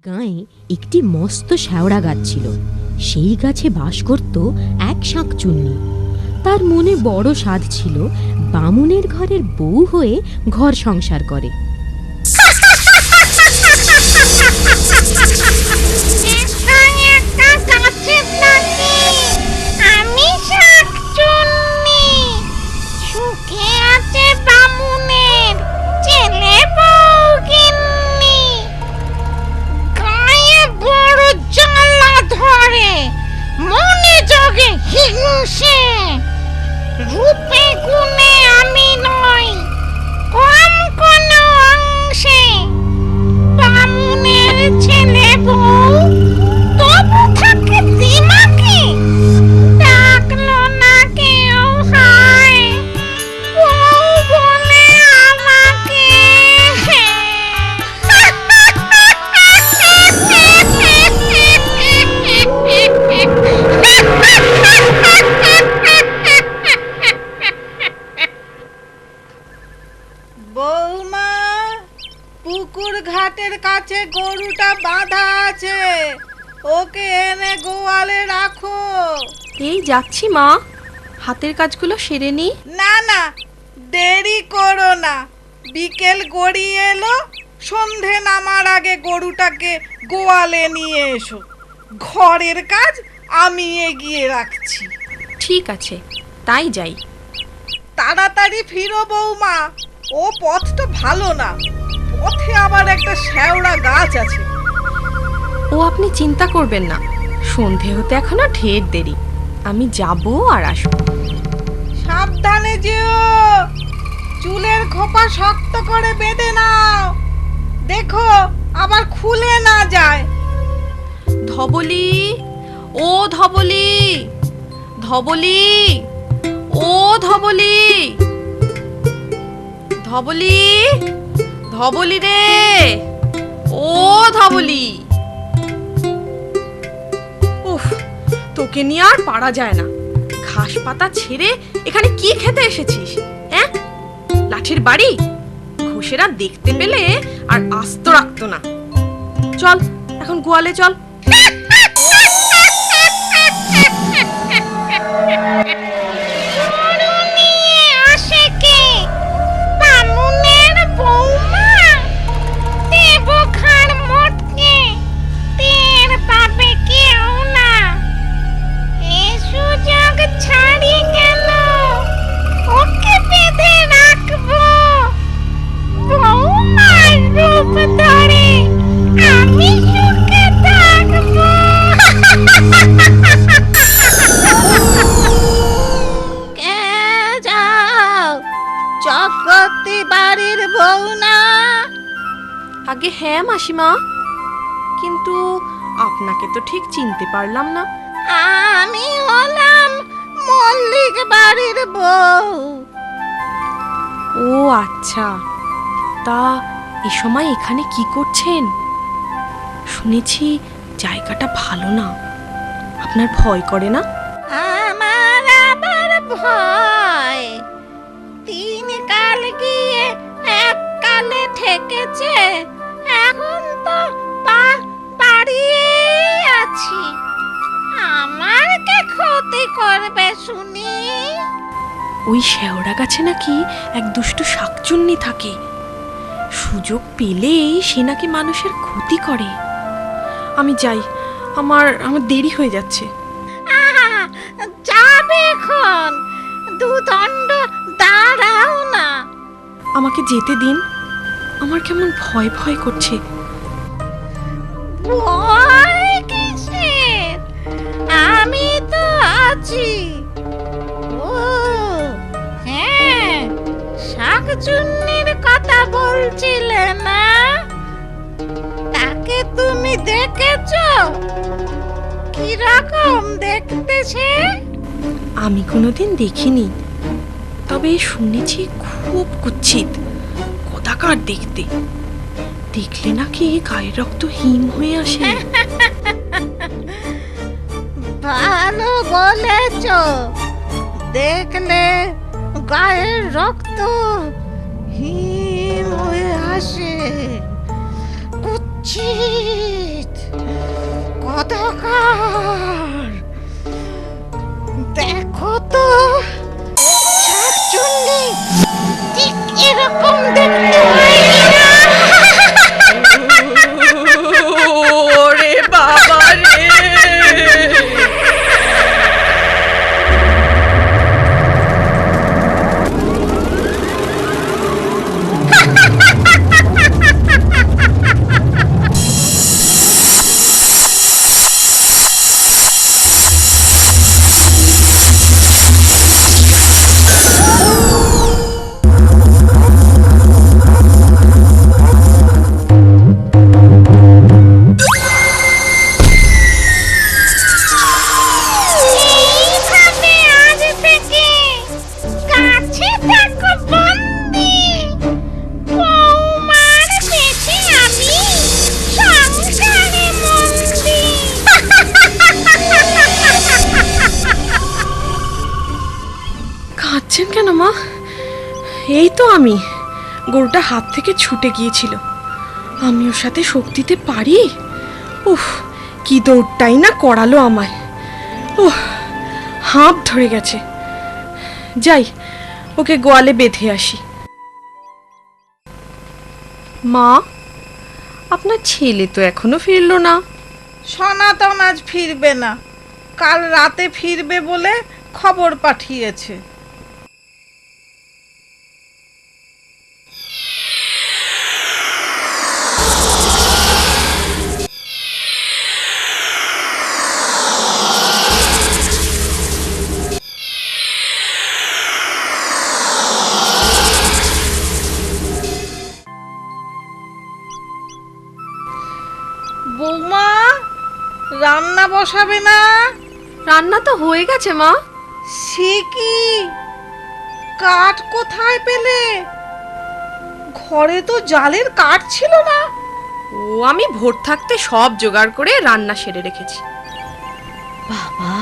গাঁয়ে একটি মস্ত শ্যাওড়া গাছ ছিল। সেই গাছে বাস করত এক শাঁকচুন্নি। তার মনে বড় সাধ ছিল বামুনের ঘরের বউ হয়ে ঘর সংসার করে। রূপে গুণে আমি নই কম কোন অংশে, বামুনের ছেলে বউ তবু থাকে দিমাকে, ডাকলো না কেউ হায় বউ বলে আমাকে। বৌমা, পুকুর ঘাটের কাছে গরুটা বাঁধা আছে, ওকে এনে গোয়ালে রাখো। এই যাচ্ছি মা, হাতের কাজগুলো সেরে নি। না না, দেরি করো না, বিকেল গড়িয়ে এলো, সন্ধে নামার আগে গরুটাকে গোয়ালে নিয়ে এসো। ঘরের কাজ আমি এগিয়ে রাখছি। ঠিক আছে, তাই যাই। তাড়াতাড়ি ফিরো বৌমা, ও পথটা ভালো না, পথে আবার একটা শ্যাওড়া গাছ আছে। ও আপনি চিন্তা করবেন না, সন্ধে হতে এখনো ঢের দেরি, আমি যাব আর আসবো। সাবধানে যেও, চুলের খোপা শক্ত করে বেঁধে নাও, দেখো আবার খুলে না যায়। ধবলি, ও ধবলি, ধবলি, ও ধবলি, ধবলি, ধবলি রে, ও ধবলি। উফ, তোকে নিয়ে আর পারা যায় না। ঘাস পাতা ছেড়ে এখানে কি খেতে এসেছিস? হ্যাঁ, লাঠির বাড়ি? ঘুষেরা দেখতে পেলে আর আস্ত রাখতো না। চল এখন গোয়ালে চল। চক্রবর্তী বাড়ির বউ না? আগে হ্যাঁ মাসিমা, কিন্তু আপনাকে তো ঠিক চিনতে পারলাম না। আমি হলাম মল্লিক বাড়ির বউ। ও আচ্ছা, তা এ সময় এখানে কি করছেন? শুনেছি জায়গাটা ভালো না, আপনার ভয় করে না? আমার আবার ভয়? 3 কাল গিয়ে 1 কালে ঠেকেছে, এখন তো বাড়িয়ে আছি। আমার কে ক্ষতি করবে শুনি? ওই শেওড়া গাছে নাকি এক দুষ্টু শাকচুন্নি থাকে, সুযোগ পেলেই সে নাকি মানুষের ক্ষতি করে। আমি যাই, আমার দেরি হয়ে যাচ্ছে। যাবে এখন, দুদণ্ড দাঁড়াও না। আমাকে যেতে দিন, আমার কেমন ভয় ভয় করছে। ভয় কিসের? আমি তো আছি। ও হ্যাঁ, শাকচুন্নির কথা বলছিলে না? তাকে তুমি দেখেছো? কিরকম দেখতে সে? আমি কোনোদিন দেখিনি, তবে শুনেছি খুব কুৎসিত, কদাকার দেখতে। দেখলে নাকি গায়ের রক্ত হিম হয়ে আসে। ভালো বলেছ, দেখলে গায়ের রক্ত হিম হয়ে আসে। কুচ্ছি অন্ধকার। দেখো তো শাকচুন্নি ঠিক এরকম দেখতে হয় কিনা। ওরে বাবা রে! এইখানে আজ থেকে গাছে থাকো বন্দি। বৌমার পেটে আমি সংসারে মন্দি। কাঁদছেন কেন মা? এই তো আমি, গরুটা হাত থেকে ছুটে গিয়েছিল। আমি ওর সাথে শোক দিতে পারি? উফ, কি দৌড়টাই না করালো আমায়। উফ, হাঁপ ধরে গেছে। যাই, ওকে গোয়ালে বেঁধে আসি। মা, আপনার ছেলে তো এখনো ফিরলো না। সনাতন আজ ফিরবে না, কাল রাতে ফিরবে বলে খবর পাঠিয়েছে। বৌমা, রান্না বসাবে না? রান্না তো হয়ে গেছে মা। সে কি, কাঠ কোথায় পেলে? ঘরে তো জালের কাঠ ছিল না। ও, আমি ভোর থাকতে সব জোগাড় করে রান্না সেরে রেখেছি। বাবা,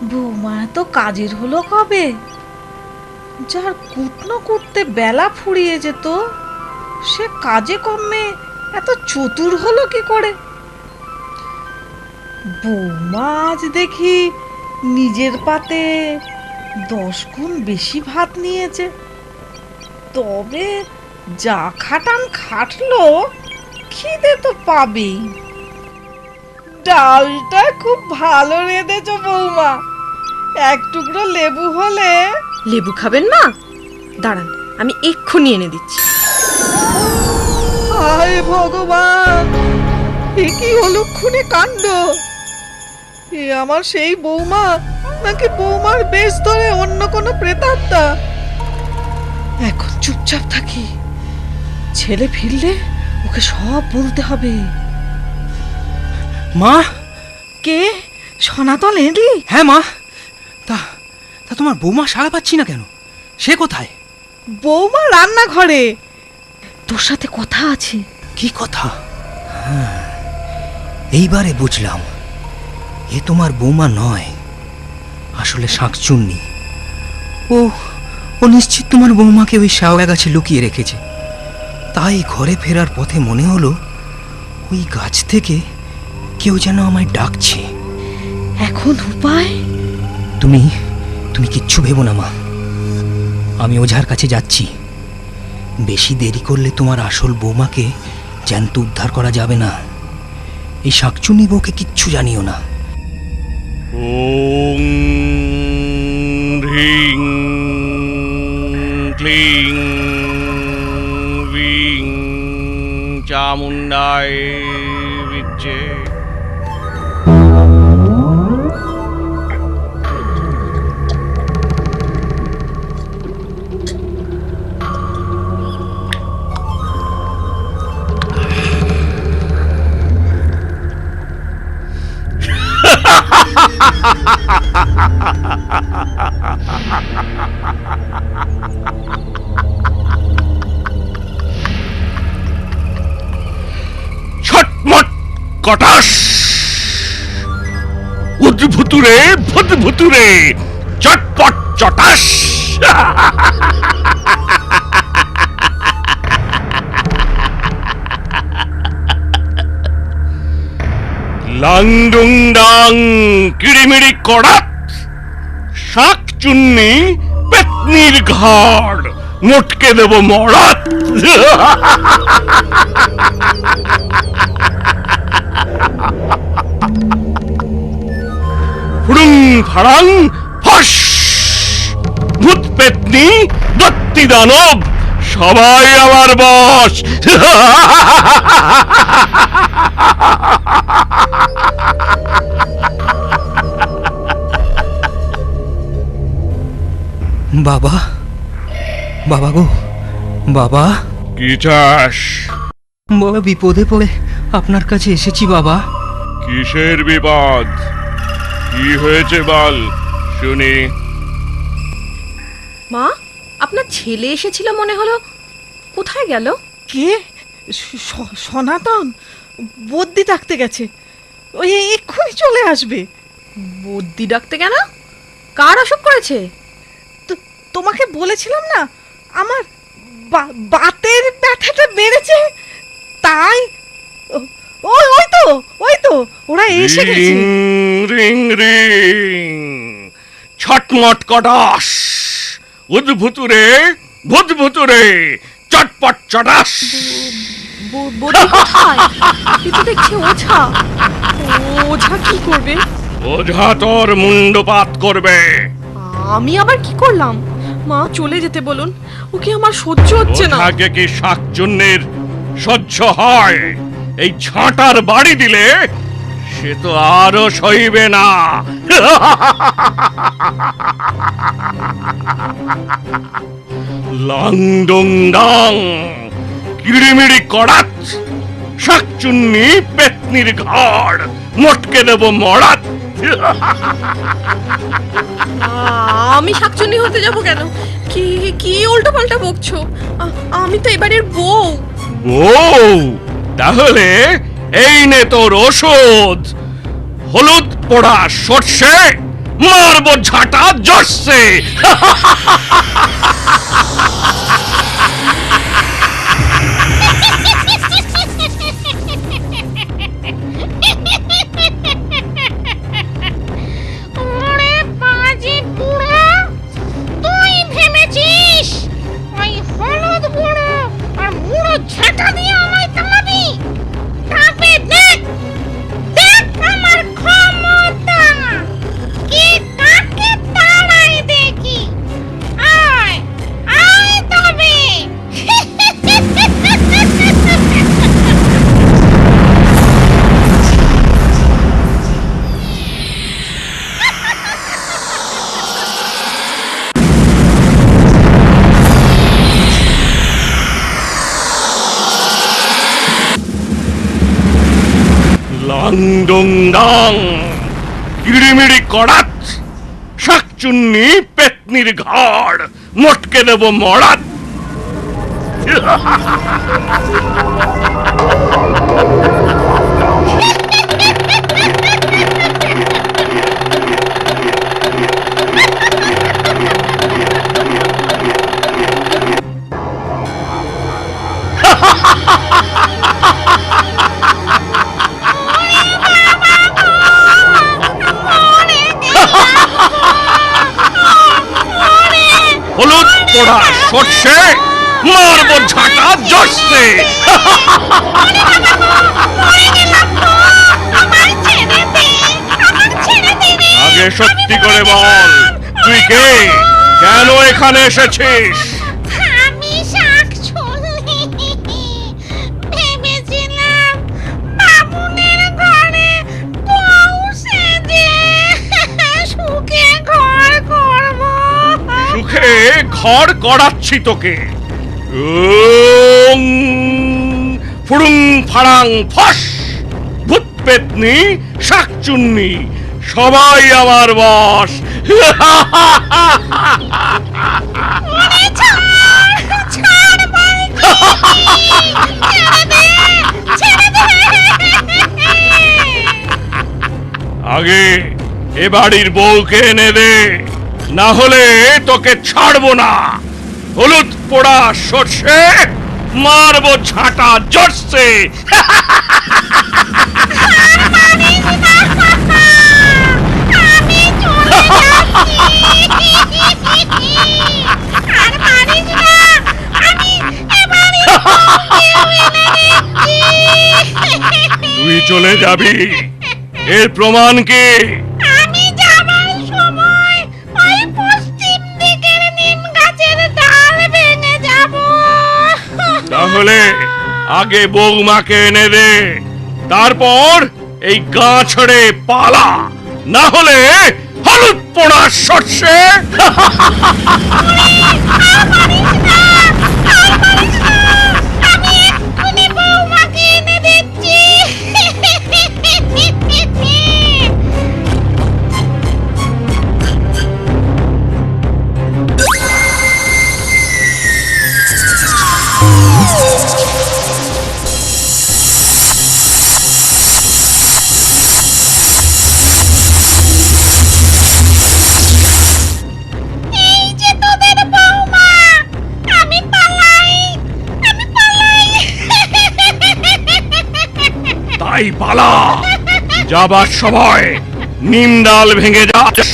বৌমা তো কাজের হলো কবে? যার কুটনো কুটতে বেলা ফুরিয়ে যেত, সে কাজে কমে এত চতুর হলো কি করে? বৌমা আজ দেখি নিজের পাতে 10 গুণ বেশি ভাত নিয়েছে। তবে যা খাটান খাটলো, খিদে তো পাবেই। ডালটা খুব ভালো রেঁধেছ বৌমা, এক টুকরো লেবু হলে। লেবু খাবেন মা? দাঁড়ান, আমি এক্ষুনি এনে দিচ্ছি। হায় ভগবান, এ কি অলক্ষণে কাণ্ড! এ আমার সেই বৌমা, নাকি বৌমার বেশ ধরে অন্য কোনো প্রেতাত্মা? এখন চুপচাপ থাকি, ছেলে ফিরলে ওকে সব বলতে হবে। মা! কে? সনাতন এলি? হ্যাঁ মা। তা তা তোমার বৌমা সাড়া পাচ্ছি না কেন? সে কোথায়? বৌমা রান্নাঘরে, তোর সাথে কথা আছে। কি কথা? হ্যাঁ, এইবারে বুঝলাম, এ তোমার বৌমা নয়, আসলে শাঁকচুন্নি। ও ও নিশ্চিত তোমার বৌমাকে ওই শ্যাওড়া গাছে লুকিয়ে রেখেছে। তাই ঘরে ফেরার পথে মনে হলো ওই গাছ থেকে কেউ যেন আমায় ডাকছে। এখন উপায়? তুমি তুমি কিচ্ছু ভেবো না মা, আমি ওঝার কাছে যাচ্ছি। বেশি দেরি করলে তোমার আসল বৌমাকে জ্যান্ত উদ্ধার করা যাবে না। এই শাঁকচুন্নি বউকে কিচ্ছু জানিও না। ওং হ্রিং ক্লিং বিং চামুণ্ডায় বিচ্ছে। ছটমট কটাস, উদ্ভুতুরে ভুতভুতুরে, চটপট চটাস। লাংডুং ডাং কিড়িমিড়ি কড়াত, শাক চুন্নি পেতনির ঘাড়, মোটকে দেব মরাত। ফুড়ুং ফাড়াং ফস, ভূত পেতনি দত্তি দানব সবাই আমার বশ। বাবা, বাবা গো, বাবা। কি চাস? বড় বিপদে পড়ে আপনার কাছে এসেছি বাবা। কিসের বিপদ? কি হয়েছে বল শুনি। মা, আপনার ছেলে এসেছিল মনে হলো, কোথায় গেল? কে? সনাতন বদ্যি ডাকতে গেছে, ওই এক্ষুনি চলে আসবে। বদ্যি ডাকতে কেন? কার অসুখ করেছে? তোমাকে বলেছিলাম না আমার বাতের ব্যথাটা বেড়েছে, তাই ওই তো ওরা এসে গেছে। রিং রিং ছটমট কটাস, উদ্ভুতুরে ভূতভুতুরে চটপট চটাস। বদ্যি কোথায়? এ তো দেখছি ওঝা। ওঝা কি করবে? ওঝা তোর মুন্ডপাত করবে। আমি আবার কি করলাম? মা চলে যেতে বলুন, ওকে আমার সহ্য হচ্ছে না। ওঝাকে কি শাকচুন্নির সহ্য হয়? এই ঝাঁটার বাড়ি দিলে সে তো আরো সইবে না। লাংডুং ডাং কিড়িমিড়ি কড়াত, শাকচুন্নি পেতনির ঘাড়, মোটকে দেব মরাত। আমি শাকচুন্নি হতে যাব কেন? কি কি উল্টো পাল্টা বকছো? আমি তো এবারের বউ। বউ? তাহলে এই নে তোর ওষুধ। হলুদ পোড়া সর্ষে, মারবো ঝাঁটা জর্ষে। ওরে বাজে বুড়ো, তুই ভেবেছিস ওই হলুদ গুঁড়ো আর মুড়ো ঝাঁটা দিয়ে আমায় তাড়াবি? তবে দেখ দেখ আমার ক্ষমতা, কে কাকে তাড়াই দেখি। আয় আয় তবে। লাংডুং ডাং কিড়িমিড়ি কড়াত, শাকচুন্নি পেতনির ঘাড়, মোটকে দেব মরাত। হলুদ পোড়া সর্ষে, মারবো ঝাঁটা জর্ষে। আগে সত্যি করে বল, তুই কে? কেন এখানে এসেছিস? আমি শাকচুন্নি। ভেবেছিলাম বামুনের ঘরে বউ সেজে সুখে ঘর করব। সুখে ঘর করাচ্ছি তোকে। ওং ফুড়ুং ফাড়াং ফস, ভূত পেতনি শাকচুন্নি সবাই আমার বশ। ছাড় বলছি, ছেড়ে দে, ছেড়ে দে। আগে এ বাড়ির বউকে এনে দে, না হলে তোকে ছাড়বো না। হলুদ পোড়া সর্ষে, মারবো ঝাঁটা জর্ষে। মারিস তুই চলে যাবি, এর প্রমাণ কি? আমি যাবার সময় ওই পশ্চিম দিকের নিম গাছের ডাল ভেঙে যাব। তাহলে আগে বৌমাকে এনে দে, তারপর এই গা ছেড়ে পালা, না হলে হলুদ পোড়া সর্ষে। আমি এক্ষুনি বৌমাকে এনে দিচ্ছি। এই যে তোদের বৌমা, আমি পালাই, আমি পালাই। তাই পালা, যাবার সময় নিম ডাল ভেঙে যাস,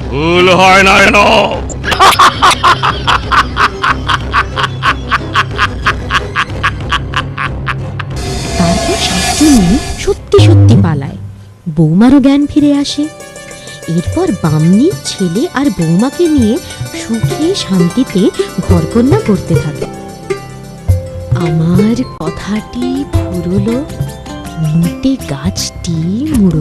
ভুল হয় না যেন। তারপর শাকচুন্নি সত্যি সত্যি পালায়, বৌমারও জ্ঞান ফিরে আসে। এরপর বামনি ছেলে আর বৌমাকে নিয়ে সুখে শান্তিতে ঘরকন্যা করতে থাকে। আমার কথাটি ফুরলো, মিন্টে গাছটি মুড়ো।